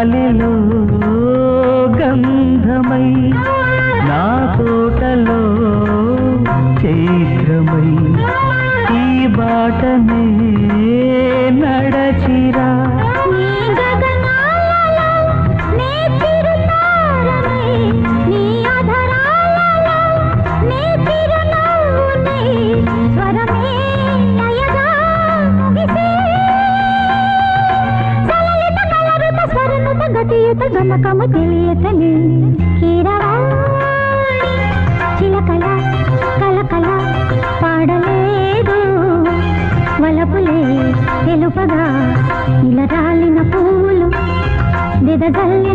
గాలిలో గంధమై నా తోటలో చైత్రమై ఈ బాటనే నడచిరా గమకము తెలియతలే కీరవాణి చిలకల కలకల పాడలేదు వలపులే తెలుపగా ఇలా రాలిన పూలు దిదజల్లి